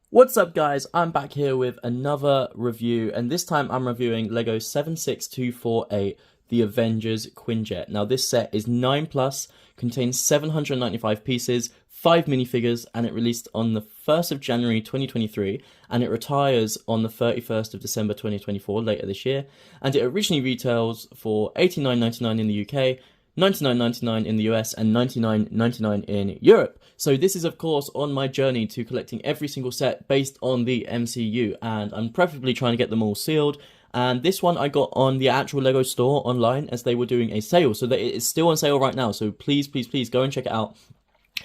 What's up guys, I'm back here with another review, and this time I'm reviewing LEGO 76248, the Avengers Quinjet. Now this set is 9+, contains 795 pieces, 5 minifigures, and it released on the 1st of January 2023, and it retires on the 31st of December 2024, later this year, and it originally retails for $89.99 in the UK, $99.99 in the US, and $99.99 in Europe. So this is of course on my journey to collecting every single set based on the MCU, and I'm preferably trying to get them all sealed. And this one I got on the actual LEGO store online, as they were doing a sale, so that it is still on sale right now. So please go and check it out.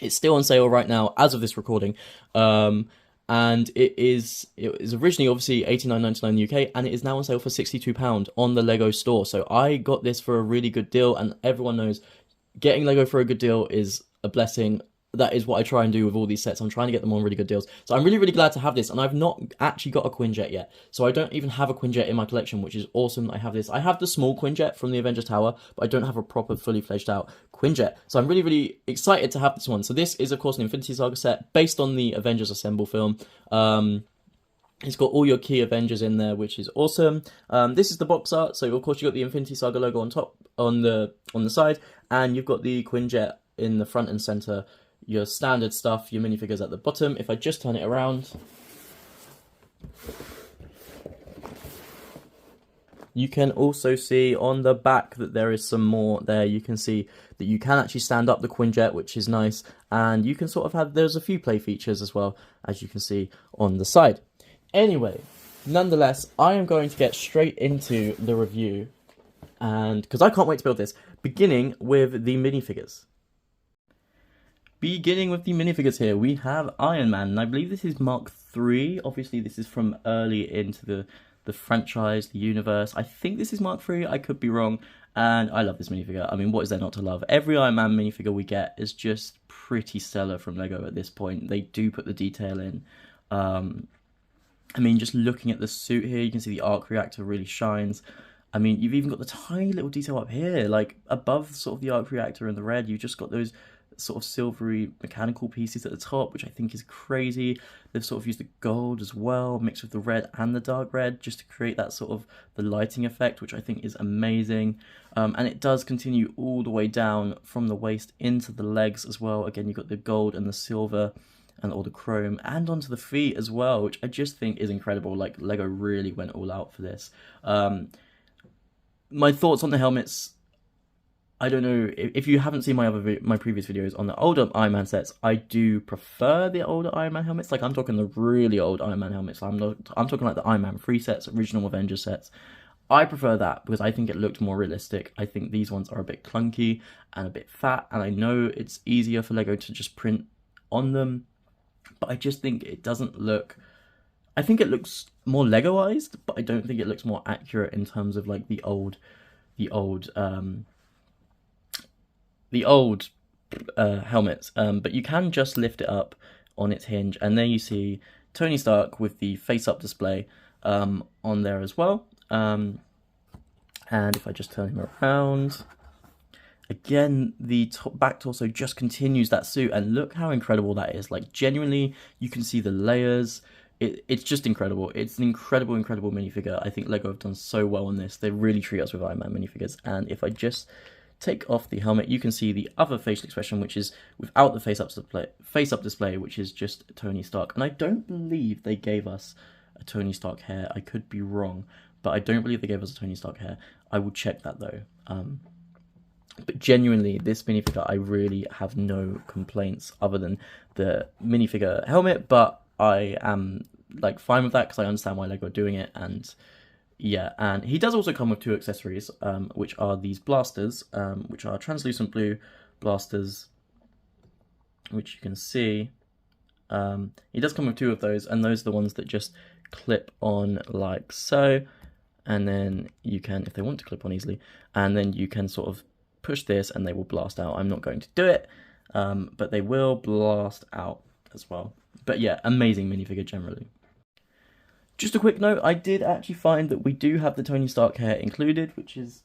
It's still on sale right now as of this recording. And it is originally obviously $89.99 in the UK, and it is now on sale for £62 on the LEGO store. So I got this for a really good deal, and everyone knows getting LEGO for a good deal is a blessing. That is what I try and do with all these sets. I'm trying to get them on really good deals. So I'm really glad to have this, and I've not actually got a Quinjet yet. So I don't even have a Quinjet in my collection, which is awesome that I have this. I have the small Quinjet from the Avengers Tower, but I don't have a proper fully fledged out Quinjet. So I'm really excited to have this one. So this is of course an Infinity Saga set based on the Avengers Assemble film. It's got all your key Avengers in there, which is awesome. This is the box art. So of course you've got the Infinity Saga logo on top, on the side, and you've got the Quinjet in the front and center. Your standard stuff, your minifigures at the bottom. If I just turn it around, you can also see on the back that there is some more there. You can see that you can actually stand up the Quinjet, which is nice, and you can sort of have, there's a few play features as well, as you can see on the side. Anyway, nonetheless, I am going to get straight into the review, and because I can't wait to build this, beginning with the minifigures. Beginning with the minifigures here, we have Iron Man, and I believe this is Mark III. Obviously, this is from early into the franchise, the universe. I think this is Mark III, I could be wrong, and I love this minifigure. I mean, what is there not to love? Every Iron Man minifigure we get is just pretty stellar from LEGO at this point. They do put the detail in. I mean, just looking at the suit here, you can see the arc reactor really shines. I mean, you've even got the tiny little detail up here, like above sort of the arc reactor and the red, you've just got those sort of silvery mechanical pieces at the top, which I think is crazy. They've sort of used the gold as well, mixed with the red and the dark red, just to create that sort of the lighting effect, which I think is amazing. And it does continue all the way down from the waist into the legs as well. Again, you've got the gold and the silver and all the chrome, and onto the feet as well, which I just think is incredible. Like, LEGO really went all out for this. My thoughts on the helmets, I don't know, if you haven't seen my previous videos on the older Iron Man sets, I do prefer the older Iron Man helmets. Like, I'm talking the really old Iron Man helmets. I'm talking like the Iron Man 3 sets, original Avengers sets. I prefer that because I think it looked more realistic. I think these ones are a bit clunky and a bit fat, and I know it's easier for LEGO to just print on them, but I just think it doesn't look... I think it looks more Legoized, but I don't think it looks more accurate in terms of like the old helmets, but you can just lift it up on its hinge, and there you see Tony Stark with the face-up display on there as well. And if I just turn him around, again, the back torso just continues that suit, and look how incredible that is. Like, genuinely, you can see the layers. It's just incredible. It's an incredible minifigure. I think LEGO have done so well on this. They really treat us with Iron Man minifigures. And if I just take off the helmet, you can see the other facial expression, which is without the face-up display, which is just Tony Stark. And I don't believe they gave us a Tony Stark hair. I could be wrong, but I don't believe they gave us a Tony Stark hair. I will check that though. But genuinely, this minifigure, I really have no complaints other than the minifigure helmet, but I am like fine with that because I understand why LEGO are doing it. And yeah, and he does also come with two accessories, which are these blasters, which are translucent blue blasters, which you can see. He does come with two of those, and those are the ones that just clip on like so, and then you can, if they want to clip on easily, and then you can sort of push this and they will blast out. I'm not going to do it, but they will blast out as well. But yeah, amazing minifigure generally. Just a quick note, I did actually find that we do have the Tony Stark hair included, which is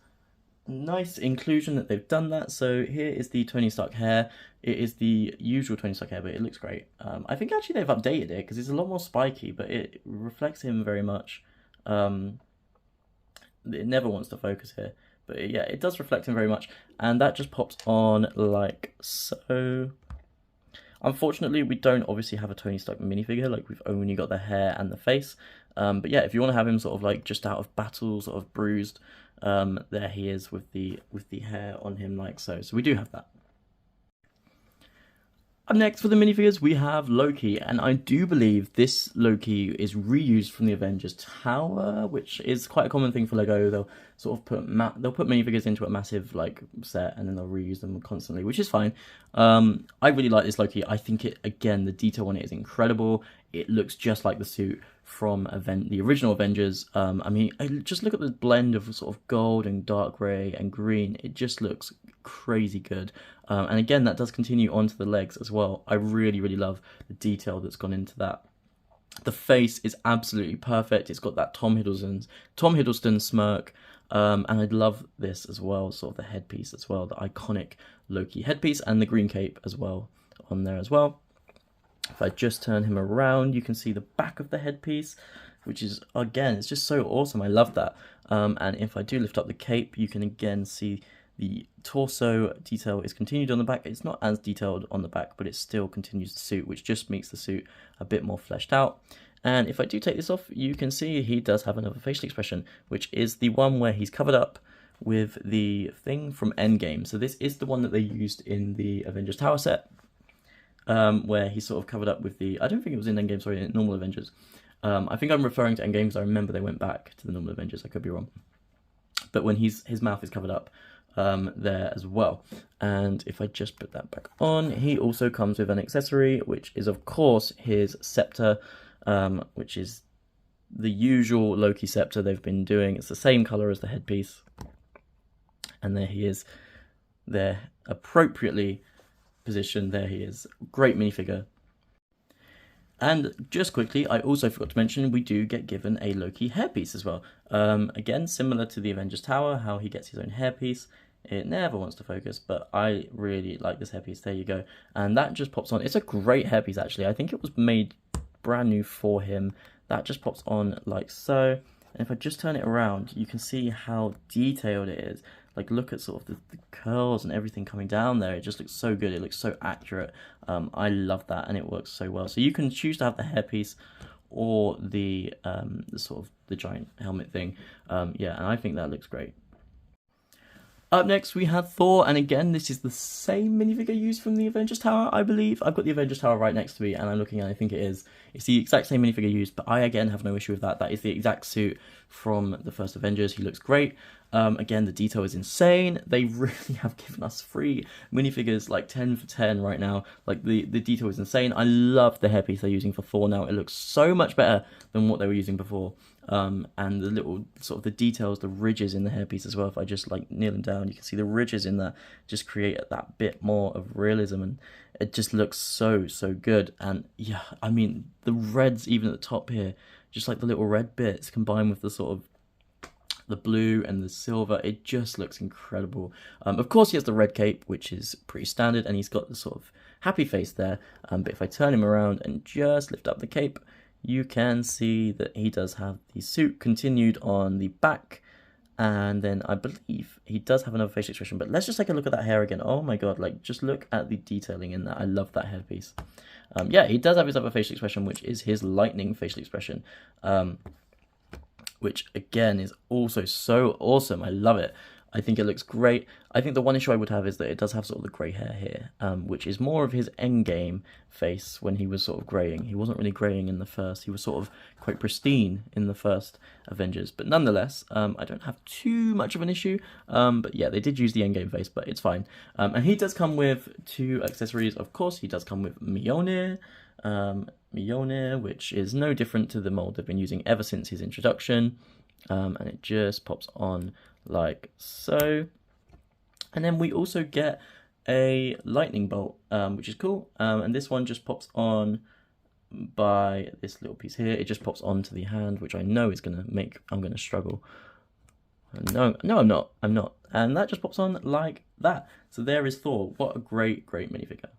nice inclusion that they've done that. So here is the Tony Stark hair. It is the usual Tony Stark hair, but it looks great. I think actually they've updated it because it's a lot more spiky, but it reflects him very much. It never wants to focus here, but yeah, it does reflect him very much, and that just pops on like so. Unfortunately, we don't obviously have a Tony Stark minifigure, like we've only got the hair and the face. But yeah, if you want to have him sort of like just out of battle, sort of bruised, there he is with the hair on him like so. So we do have that. Up next for the minifigures, we have Loki, and I do believe this Loki is reused from the Avengers Tower, which is quite a common thing for Lego. They'll sort of put minifigures into a massive like set, and then they'll reuse them constantly, which is fine. I really like this Loki. I think the detail on it is incredible. It looks just like the suit from the original Avengers. I mean, just look at the blend of sort of gold and dark grey and green. It just looks crazy good. And again, that does continue onto the legs as well. I really, really love the detail that's gone into that. The face is absolutely perfect. It's got that Tom Hiddleston smirk. And I love this as well, sort of the headpiece as well, the iconic Loki headpiece, and the green cape as well on there as well. If I just turn him around, you can see the back of the headpiece, which is, again, it's just so awesome. I love that. And if I do lift up the cape, you can again see the torso detail is continued on the back. It's not as detailed on the back, but it still continues the suit, which just makes the suit a bit more fleshed out. And if I do take this off, you can see he does have another facial expression, which is the one where he's covered up with the thing from Endgame. So this is the one that they used in the Avengers Tower set, where he's sort of covered up with the, I don't think it was in Endgame, sorry, in normal Avengers. I think I'm referring to Endgame because I remember they went back to the normal Avengers. I could be wrong. But when his mouth is covered up there as well. And if I just put that back on, he also comes with an accessory, which is, of course, his scepter, which is the usual Loki scepter they've been doing. It's the same color as the headpiece. And there he is, there appropriately positioned. There he is. Great minifigure. And just quickly, I also forgot to mention, we do get given a Loki hairpiece as well. Again, similar to the Avengers Tower, how he gets his own hairpiece. It never wants to focus, but I really like this hairpiece. There you go. And that just pops on. It's a great hairpiece, actually. I think it was made brand new for him. That just pops on like so. And if I just turn it around, you can see how detailed it is. Like, look at sort of the curls and everything coming down there. It just looks so good. It looks so accurate. I love that, and it works so well. So you can choose to have the hairpiece or the sort of the giant helmet thing. Yeah, and I think that looks great. Up next, we have Thor, and again, this is the same minifigure used from the Avengers Tower, I believe. I've got the Avengers Tower right next to me, and I'm looking at it, I think it is. It's the exact same minifigure used, but I, again, have no issue with that. That is the exact suit from the first Avengers. He looks great. Again, the detail is insane. They really have given us free minifigures, like 10 for 10 right now. Like, the detail is insane. I love the hairpiece they're using for Thor now. It looks so much better than what they were using before. And the little sort of the details, the ridges in the hairpiece as well. If I just like kneel them down, you can see the ridges in there just create that bit more of realism, and it just looks so good. And yeah, I mean, the reds even at the top here, just like the little red bits combined with the sort of the blue and the silver, it just looks incredible. Of course, he has the red cape, which is pretty standard, and he's got the sort of happy face there. But if I turn him around and just lift up the cape, you can see that he does have the suit continued on the back, and then I believe he does have another facial expression. But let's just take a look at that hair again. Oh my god, like, just look at the detailing in that. I love that hairpiece. Yeah, he does have his other facial expression, which is his lightning facial expression, which again is also so awesome. I love it. I think it looks great. I think the one issue I would have is that it does have sort of the grey hair here, which is more of his Endgame face when he was sort of greying. He wasn't really greying in the first. He was sort of quite pristine in the first Avengers. But nonetheless, I don't have too much of an issue. But yeah, they did use the Endgame face, but it's fine. And he does come with 2 accessories. Of course, he does come with Mjolnir, which is no different to the mold they've been using ever since his introduction. And it just pops on like so. And then we also get a lightning bolt, which is cool. And this one just pops on by this little piece here. It just pops onto the hand, which I know is going to make, I'm going to struggle. No, I'm not. I'm not. And that just pops on like that. So there is Thor. What a great minifigure.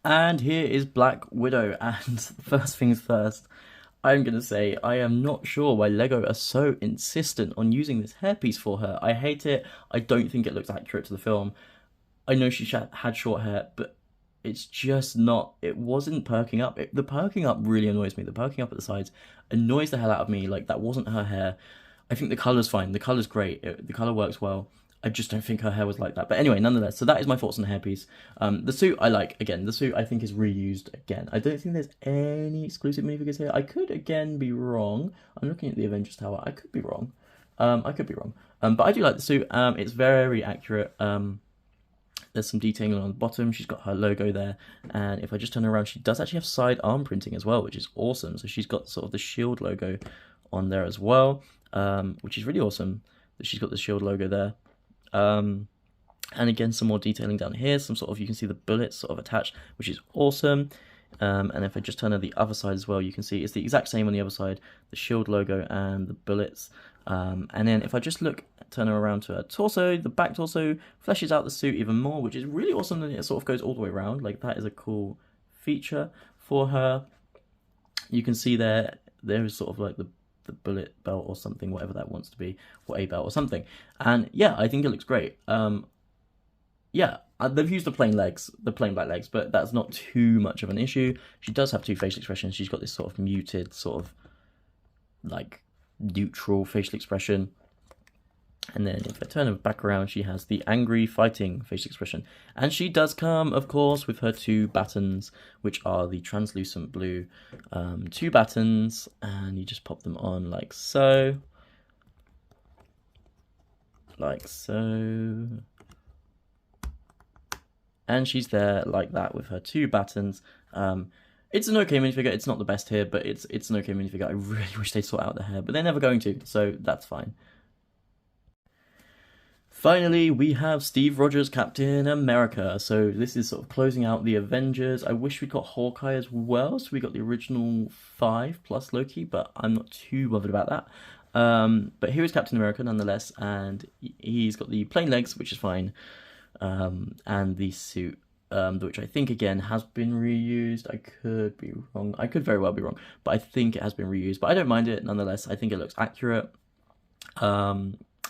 And here is Black Widow. And first things first, I'm going to say I am not sure why LEGO are so insistent on using this hairpiece for her. I hate it. I don't think it looks accurate to the film. I know she had short hair, but it's just not, it wasn't perking up. The perking up really annoys me. The perking up at the sides annoys the hell out of me. Like, that wasn't her hair. I think the colour's fine. The colour's great. The colour works well. I just don't think her hair was like that. But anyway, nonetheless, so that is my thoughts on the hairpiece. The suit I like. Again, the suit I think is reused again. I don't think there's any exclusive minifigures here. I could again be wrong. I'm looking at the Avengers Tower. I could be wrong. I could be wrong. But I do like the suit. It's very accurate. There's some detailing on the bottom. She's got her logo there. And if I just turn her around, she does actually have side arm printing as well, which is awesome. So she's got sort of the shield logo on there as well, which is really awesome that she's got the shield logo there. And again, some more detailing down here, some sort of, you can see the bullets sort of attached, which is awesome. And if I just turn to the other side as well, you can see it's the exact same on the other side, the shield logo and the bullets. And then if I just turn her around to her torso, the back torso fleshes out the suit even more, which is really awesome that it sort of goes all the way around. Like, that is a cool feature for her. You can see there is sort of like the bullet belt or something, whatever that wants to be, or a belt or something. And yeah, I think it looks great. Yeah, they've used the plain black legs, but that's not too much of an issue. She does have two facial expressions. She's got this sort of muted, sort of like neutral facial expression. And then if I turn her back around, she has the angry fighting facial expression. And she does come, of course, with her two battens, which are the translucent blue two battens. And you just pop them on like so. Like so. And she's there like that with her two battens. It's an okay minifigure. It's not the best here, but it's an okay minifigure. I really wish they'd sort out the hair, but they're never going to, so that's fine. Finally, we have Steve Rogers, Captain America. So this is sort of closing out the Avengers. I wish we got Hawkeye as well, so we got the original 5 plus Loki, but I'm not too bothered about that. But here is Captain America nonetheless, and he's got the plain legs, which is fine, and the suit, which I think again has been reused. I could be wrong. I could very well be wrong, but I think it has been reused. But I don't mind it nonetheless. I think it looks accurate.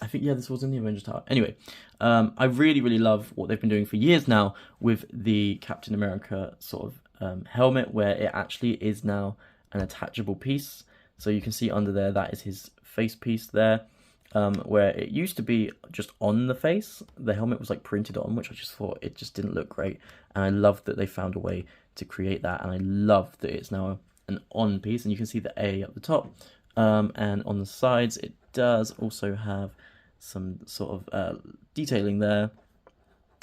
I think, yeah, this was in the Avengers Tower. Anyway, I really love what they've been doing for years now with the Captain America sort of helmet, where it actually is now an attachable piece. So you can see under there, that is his face piece there, where it used to be just on the face. The helmet was like printed on, which I just thought it just didn't look great. And I love that they found a way to create that. And I love that it's now an on piece. And you can see the A up the top. And on the sides, it does also have some sort of detailing there.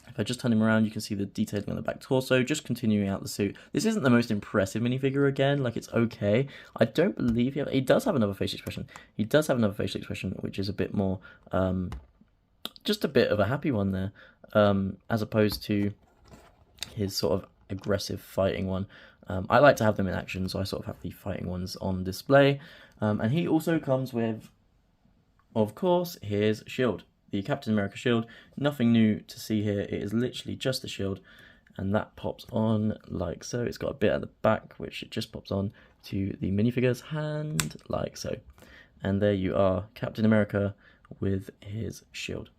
If I just turn him around, you can see the detailing on the back torso, just continuing out the suit. This isn't the most impressive minifigure again, like, it's okay. I don't believe he does have another facial expression. He does have another facial expression, which is a bit more, just a bit of a happy one there, as opposed to his sort of aggressive fighting one. I like to have them in action, so I sort of have the fighting ones on display. And he also comes with, of course, his shield, the Captain America shield. Nothing new to see here. It is literally just the shield, and that pops on like so. It's got a bit at the back, which it just pops on to the minifigure's hand, like so. And there you are, Captain America with his shield.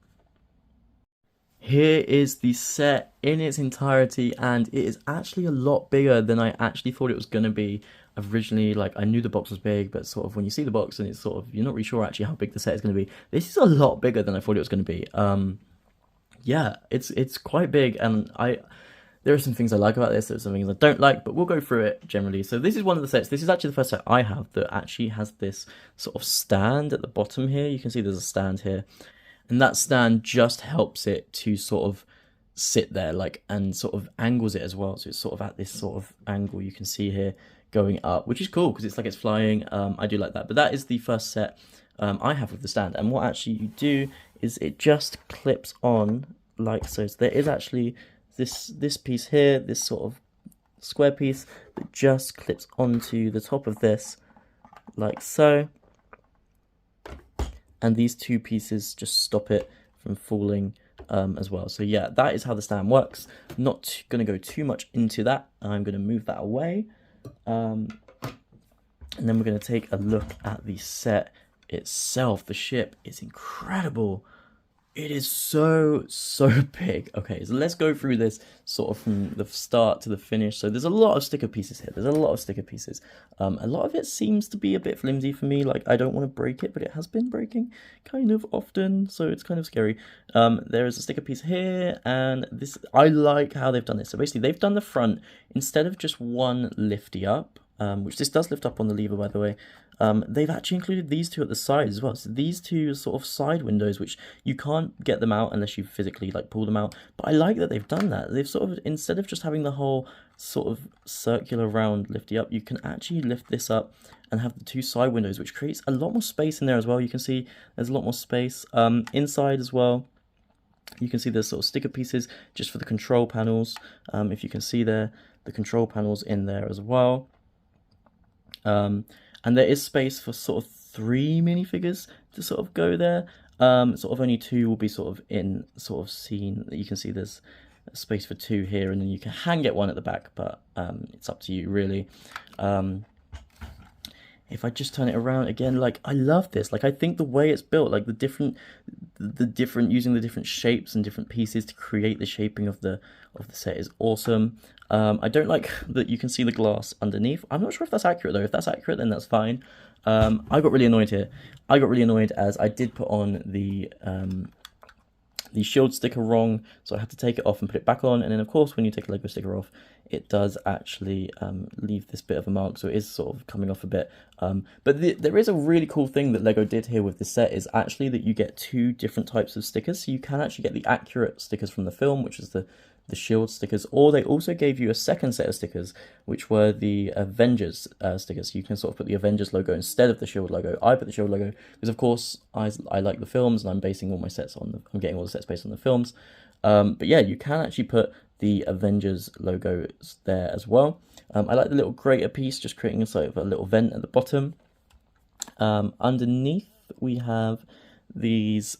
Here is the set in its entirety, and it is actually a lot bigger than I actually thought it was going to be originally. Like, I knew the box was big, but sort of when you see the box and it's sort of, you're not really sure actually how big the set is going to be. This is a lot bigger than I thought it was going to be. Yeah, it's quite big, and there are some things I like about this, there are some things I don't like, but we'll go through it generally. So this is one of the sets. This is actually the first set I have that actually has this sort of stand at the bottom here. You can see there's a stand here. And that stand just helps it to sort of sit there, like, and sort of angles it as well. So it's sort of at this sort of angle you can see here going up, which is cool because it's like it's flying. I do like that. But that is the first set I have with the stand. And what actually you do is it just clips on like so. So there is actually this piece here, this sort of square piece that just clips onto the top of this like so. and these two pieces just stop it from falling as well. So yeah, that is how the stand works. Not going to go too much into that. I'm going to move that away. And then we're going to take a look at the set itself. The ship is incredible. It is so big. Okay, so let's go through this sort of from the start to the finish. So there's a lot of sticker pieces here. There's a lot of sticker pieces. A lot of it seems to be a bit flimsy for me. Like, I don't want to break it, but it has been breaking kind of often, so it's kind of scary. There is a sticker piece here, and this, I like how they've done this. So basically, they've done the front, instead of just one lifty up, which this does lift up on the lever, by the way. They've actually included these two at the side as well. So these two sort of side windows, which you can't get them out unless you physically like pull them out. But I like that they've done that. They've sort of, instead of just having the whole sort of circular round lifty up, you can actually lift this up and have the two side windows, which creates a lot more space in there as well. You can see there's a lot more space inside as well. You can see there's sort of sticker pieces just for the control panels. If you can see there, the control panels in there as well. And there is space for sort of 3 minifigures to sort of go there. Sort of only 2 will be sort of in sort of scene. You can see there's space for 2 here, and then you can get 1 at the back, but it's up to you really. If I just turn it around again, like, I love this. Like, I think the way it's built, like the different using the different shapes and different pieces to create the shaping of the set is awesome. I don't like that you can see the glass underneath. I'm not sure if that's accurate though. If that's accurate, then that's fine. I got really annoyed here. I got really annoyed as I did put on the shield sticker wrong, so I had to take it off and put it back on. And then of course, when you take a Lego sticker off, it does actually leave this bit of a mark, so it is sort of coming off a bit. But there is a really cool thing that Lego did here with this set, is actually that you get 2 different types of stickers. So you can actually get the accurate stickers from the film, which is the shield stickers, or they also gave you a second set of stickers, which were the Avengers stickers. So you can sort of put the Avengers logo instead of the shield logo. I put the shield logo because, of course, I like the films, and I'm basing all my sets on I'm getting all the sets based on the films. But yeah, you can actually put the Avengers logo there as well. I like the little grater piece, just creating a sort of a little vent at the bottom. Underneath, we have these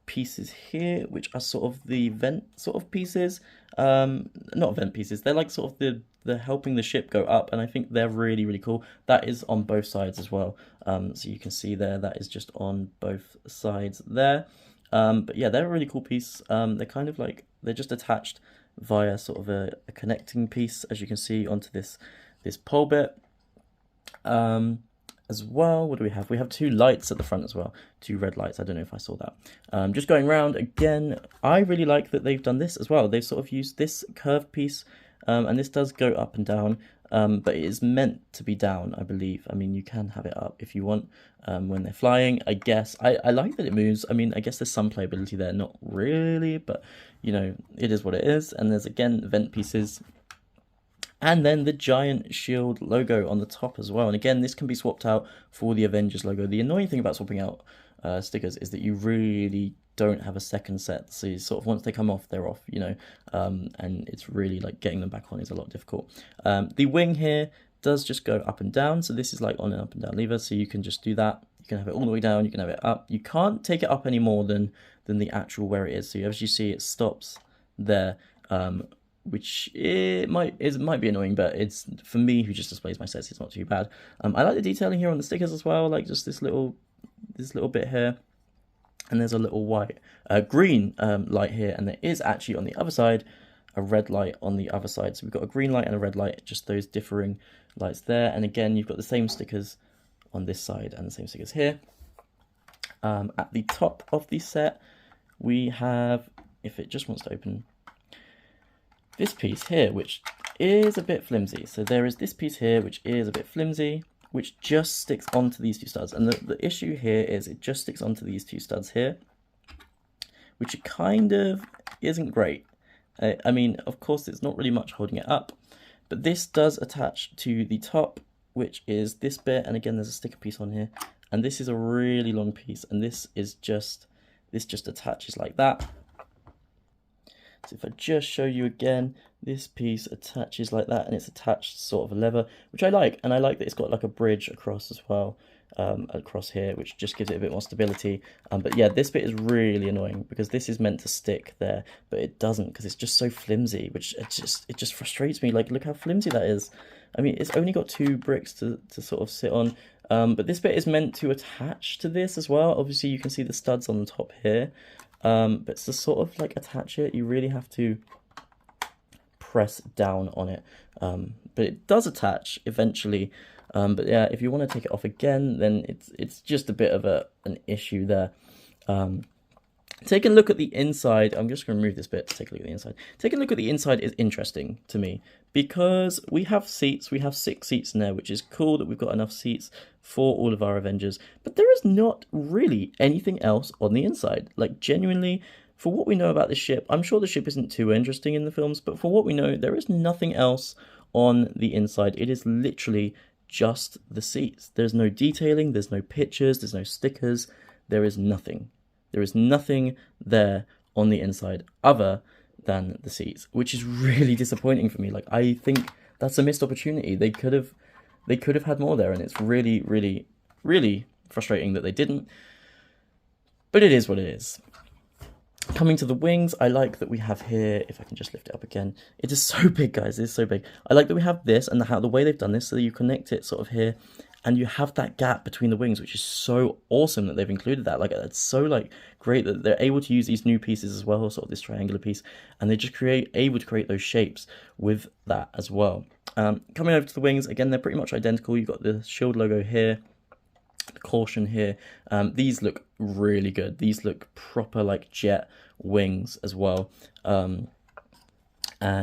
pieces here, which are sort of the vent sort of pieces. Not vent pieces, they're like sort of the helping the ship go up, and I think they're really cool. That is on both sides as well. So you can see there, that is just on both sides there. But yeah, they're a really cool piece. They're kind of like, they're just attached via sort of a connecting piece, as you can see, onto this pole bit. As well, what do we have? We have 2 lights at the front as well, 2 red lights. I don't know if I saw that. Just going around again, I really like that they've done this as well. They've sort of used this curved piece, and this does go up and down, but it is meant to be down, I believe. I mean, you can have it up if you want when they're flying, I guess. I like that it moves. I mean, I guess there's some playability there, not really, but you know, it is what it is. And there's, again, vent pieces. And then the giant shield logo on the top as well. And again, this can be swapped out for the Avengers logo. The annoying thing about swapping out stickers is that you really don't have a second set. So you sort of, once they come off, they're off, you know. And it's really like getting them back on is a lot difficult. The wing here does just go up and down. So this is like on an up and down lever. So you can just do that. You can have it all the way down. You can have it up. You can't take it up any more than the actual where it is. So as you see, it stops there. Which it might be annoying, but it's, for me who just displays my sets, it's not too bad. I like the detailing here on the stickers as well, like just this little bit here, and there's a little green light here, and there is actually on the other side a red light on the other side. So we've got a green light and a red light, just those differing lights there. And again, you've got the same stickers on this side and the same stickers here. At the top of the set, we have, if it just wants to open, this piece here, which is a bit flimsy. So there is this piece here, which is a bit flimsy, which just sticks onto these 2 studs. And the issue here is it just sticks onto these 2 studs here, which kind of isn't great. I mean, of course, it's not really much holding it up, but this does attach to the top, which is this bit. And again, there's a sticker piece on here, and this is a really long piece, and this just attaches like that. So if I just show you again, this piece attaches like that, and it's attached sort of a lever, which I like, and I like that it's got like a bridge across as well. across here, which just gives it a bit more stability. But yeah, this bit is really annoying because this is meant to stick there, but it doesn't because it's just so flimsy, which it just frustrates me. Like, look how flimsy that is. I mean, it's only got 2 bricks to sort of sit on, but this bit is meant to attach to this as well. Obviously, you can see the studs on the top here, but to sort of like attach it, you really have to press down on it. But it does attach eventually. But yeah, if you want to take it off again, then it's just a bit of an issue there. Taking a look at the inside, I'm just going to remove this bit to take a look at the inside. Taking a look at the inside is interesting to me because we have seats. We have 6 seats in there, which is cool that we've got enough seats for all of our Avengers. But there is not really anything else on the inside. Like, genuinely, for what we know about the ship, I'm sure the ship isn't too interesting in the films, but for what we know, there is nothing else on the inside. It is literally just the seats. There's no detailing, there's no pictures, there's no stickers, there is nothing. There is nothing there on the inside other than the seats, which is really disappointing for me. Like, I think that's a missed opportunity. They could have had more there, and it's really, really, really frustrating that they didn't. But it is what it is. Coming to the wings, I like that we have here, if I can just lift it up again, it is so big, guys, it is so big. I like that we have this, and the way they've done this, so that you connect it sort of here, and you have that gap between the wings, which is so awesome that they've included that. Like, it's so, like, great that they're able to use these new pieces as well, sort of this triangular piece, and they just able to create those shapes with that as well. Coming over to the wings, again, they're pretty much identical. You've got the shield logo here, the caution here. These look really good. These look proper like jet wings as well. And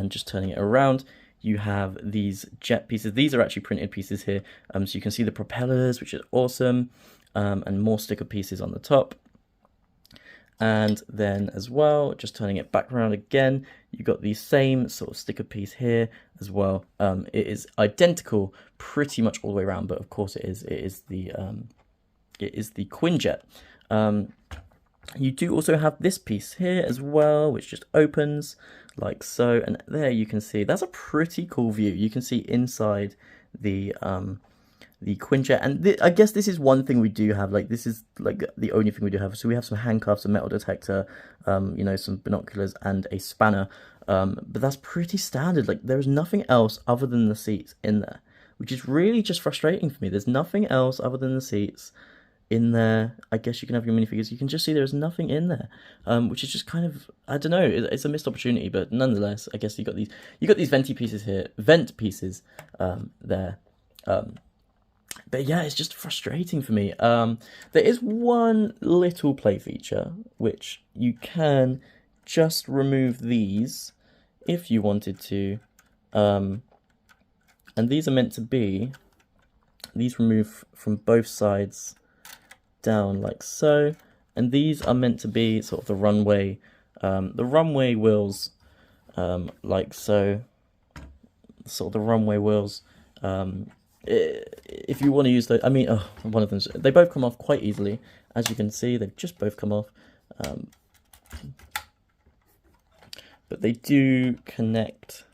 just turning it around, you have these jet pieces. These are actually printed pieces here, so you can see the propellers, which is awesome, and more sticker pieces on the top. And then as well, just turning it back around again, you got the same sort of sticker piece here as well. It is identical pretty much all the way around, but of course it is the Quinjet. You do also have this piece here as well, which just opens like so, and there you can see that's a pretty cool view. You can see inside the Quinjet, and I guess this is one thing we do have. Like, this is like the only thing we do have. So we have some handcuffs, a metal detector, you know, some binoculars, and a spanner. But that's pretty standard. Like, there is nothing else other than the seats in there, which is really just frustrating for me. There's nothing else other than the seats in there. I guess you can have your minifigures. You can just see there's nothing in there, which is just kind of, I don't know, it's a missed opportunity. But nonetheless, I guess you got these vent pieces here, there. But yeah, it's just frustrating for me. There is one little play feature, which you can just remove these if you wanted to. And these are meant to be, these remove from both sides down like so. And these are meant to be sort of the runway wheels, like so. Sort of the runway wheels. If you want to use those, I mean, one of them, they both come off quite easily. As you can see, they've just both come off. But they do connect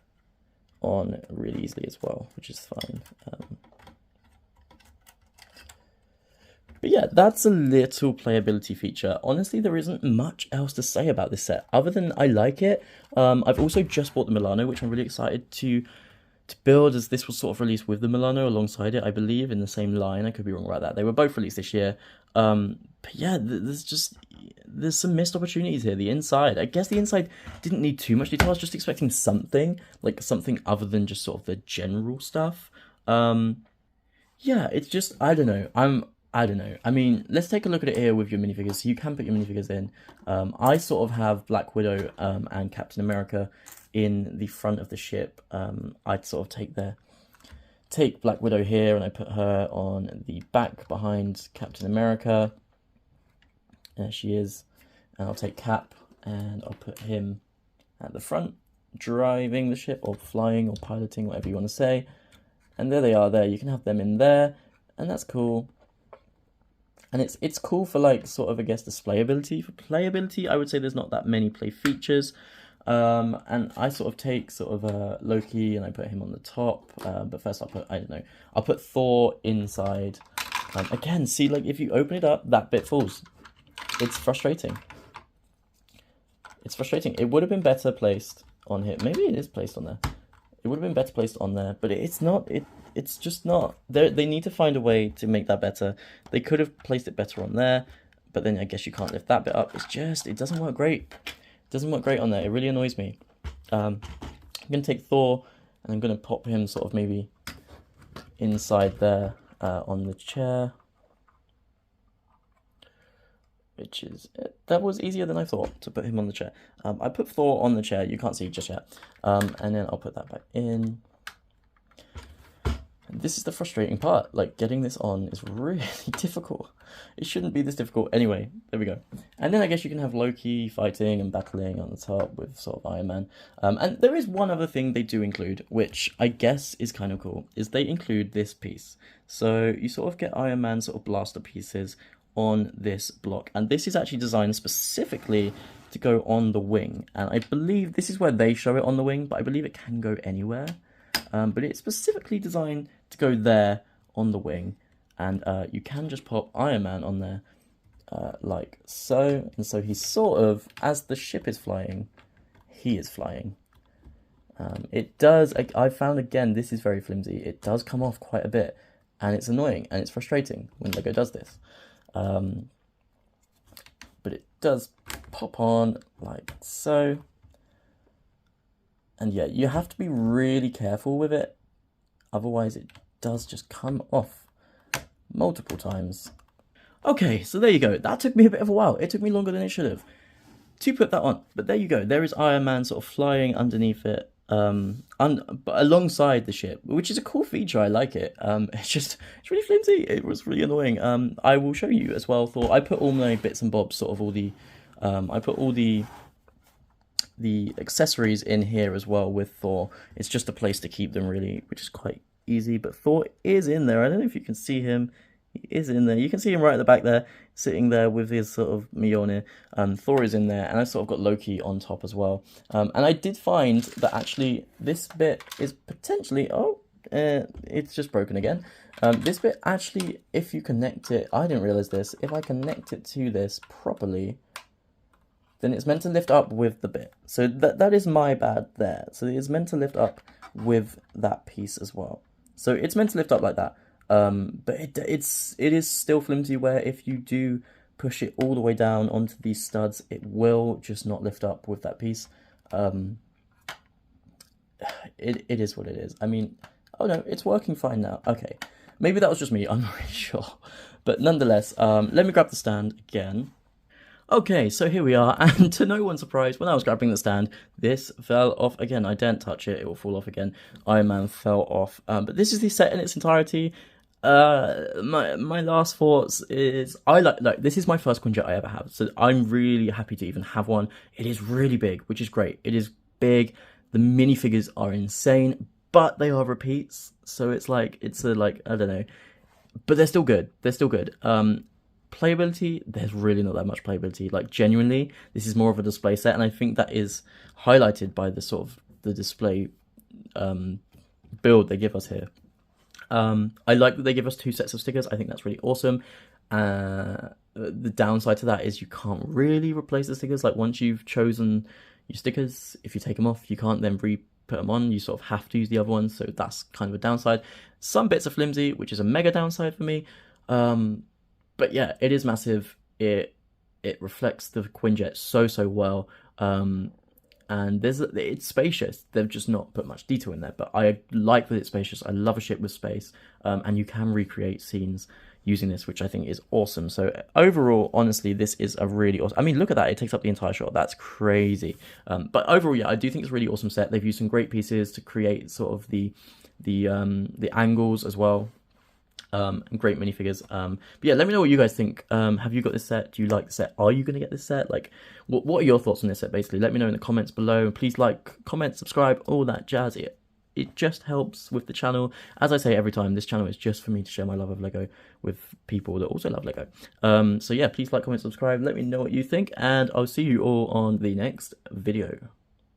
on really easily as well, which is fine. But yeah, that's a little playability feature. Honestly, there isn't much else to say about this set, other than I like it. I've also just bought the Milano, which I'm really excited to build, as this was sort of released with the Milano alongside it, I believe, in the same line. I could be wrong about that. They were both released this year. But yeah, there's some missed opportunities here. The inside, I guess the inside didn't need too much detail. I was just expecting something, like something other than just sort of the general stuff. Yeah, it's just, I don't know. I don't know. I mean, let's take a look at it here with your minifigures. So you can put your minifigures in. I sort of have Black Widow and Captain America in the front of the ship. I'd sort of take Black Widow here, and I put her on the back behind Captain America. There she is. And I'll take Cap, and I'll put him at the front, driving the ship, or flying, or piloting, whatever you want to say. And there they are there. You can have them in there, and that's cool. And it's cool for, like, sort of, I guess, displayability. For playability, I would say there's not that many play features. And I sort of take sort of Loki, and I put him on the top. But first I'll put, I don't know, I'll put Thor inside Again, see, like, if you open it up, that bit falls. It's frustrating. It's frustrating. It would have been better placed on here. Maybe it is placed on there. It would have been better placed on there, but it's not. It's just not. They need to find a way to make that better. They could have placed it better on there, but then I guess you can't lift that bit up. It's just, it doesn't work great. It doesn't work great on there. It really annoys me. I'm going to take Thor, and I'm going to pop him sort of maybe inside there on the chair. Which is, that was easier than I thought, to put him on the chair. I put Thor on the chair, you can't see just yet. And then I'll put that back in. And this is the frustrating part, like getting this on is really difficult. It shouldn't be this difficult. Anyway, there we go. And then I guess you can have Loki fighting and battling on the top with sort of Iron Man. And there is one other thing they do include, which I guess is kind of cool, is they include this piece. So you sort of get Iron Man sort of blaster pieces on this block, and this is actually designed specifically to go on the wing, and I believe this is where they show it on the wing, but I believe it can go anywhere, but it's specifically designed to go there on the wing, and you can just pop Iron Man on there like so, and so he's sort of, as the ship is flying, he is flying. It does, I found again, this is very flimsy, it does come off quite a bit, and it's annoying, and it's frustrating when LEGO does this. But it does pop on like so, and yeah, you have to be really careful with it, otherwise it does just come off multiple times. Okay, so there you go. That took me a bit of a while. It took me longer than it should have to put that on, but there you go. There is Iron Man sort of flying underneath it, but alongside the ship, which is a cool feature. I like it. It's really flimsy. It was really annoying. I will show you as well. Thor. I put all my bits and bobs, sort of all the, I put all the accessories in here as well with Thor. It's just a place to keep them, really, which is quite easy. But Thor is in there. I don't know if you can see him. He is in there. You can see him right at the back there, sitting there with his sort of Mjolnir. Thor is in there, and I sort of got Loki on top as well. And I did find that actually this bit is potentially, it's just broken again. This bit actually, if you connect it, I didn't realize this, if I connect it to this properly, then it's meant to lift up with the bit. So that is my bad there. So it's meant to lift up with that piece as well. So it's meant to lift up like that. But it is still flimsy, where if you do push it all the way down onto these studs, it will just not lift up with that piece. It is what it is. I mean, oh no, it's working fine now. Okay, maybe that was just me, I'm not really sure. But nonetheless, let me grab the stand again. Okay, so here we are, and to no one's surprise, when I was grabbing the stand, this fell off again. I daren't touch it, it will fall off again. Iron Man fell off. But this is the set in its entirety. My last thoughts is, I like this is my first Quinjet I ever have, so I'm really happy to even have one. It is really big, which is great. It is big. The minifigures are insane, but they are repeats, so it's like, it's a, like, I don't know, but they're still good. They're still good. Playability, there's really not that much playability. Like, genuinely, this is more of a display set, and I think that is highlighted by the sort of the display build they give us here. I like that they give us 2 sets of stickers. I think that's really awesome. The downside to that is you can't really replace the stickers. Like, once you've chosen your stickers, if you take them off, you can't then put them on. You sort of have to use the other ones, so that's kind of a downside. Some bits are flimsy, which is a mega downside for me. But yeah, it is massive. It reflects the Quinjet so well. And it's spacious. They've just not put much detail in there, but I like that it's spacious. I love a ship with space, and you can recreate scenes using this, which I think is awesome. So overall, honestly, this is a really awesome, I mean, look at that, it takes up the entire shot. That's crazy. But overall, yeah, I do think it's a really awesome set. They've used some great pieces to create sort of the angles as well. And great minifigures. But yeah, let me know what you guys think. Have you got this set? Do you like the set? Are you going to get this set? Like, what are your thoughts on this set, basically? Let me know in the comments below. Please like, comment, subscribe, all that jazz. It just helps with the channel. As I say every time, this channel is just for me to share my love of LEGO with people that also love LEGO. So yeah, please like, comment, subscribe. Let me know what you think, and I'll see you all on the next video.